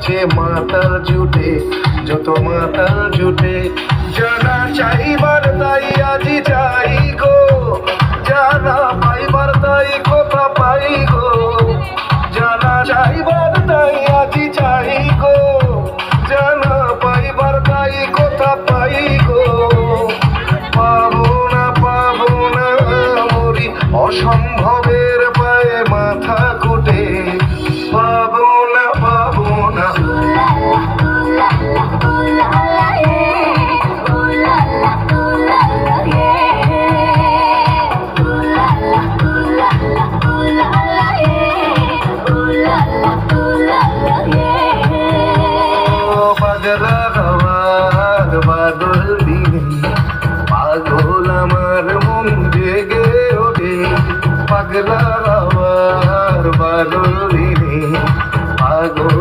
আছে মাতাল জুটে, যত মাতাল জুটে। জানা চাইবার তাই আজি চাই গো, জানা পাইবার তাই কথা পাই গো। জানা চাইবার তাই আজি চাই গো, জানা পাইবার তাই কথা পাই গো। পাবো না মরি অসম্ভবের পায়ে মাথা কুটে। পাবো না পাগলা হওয়ার বাদল দিনে পাগল আমার মন জেগে ওঠে। পাগলা হওয়ার বাদল দিনে পাগল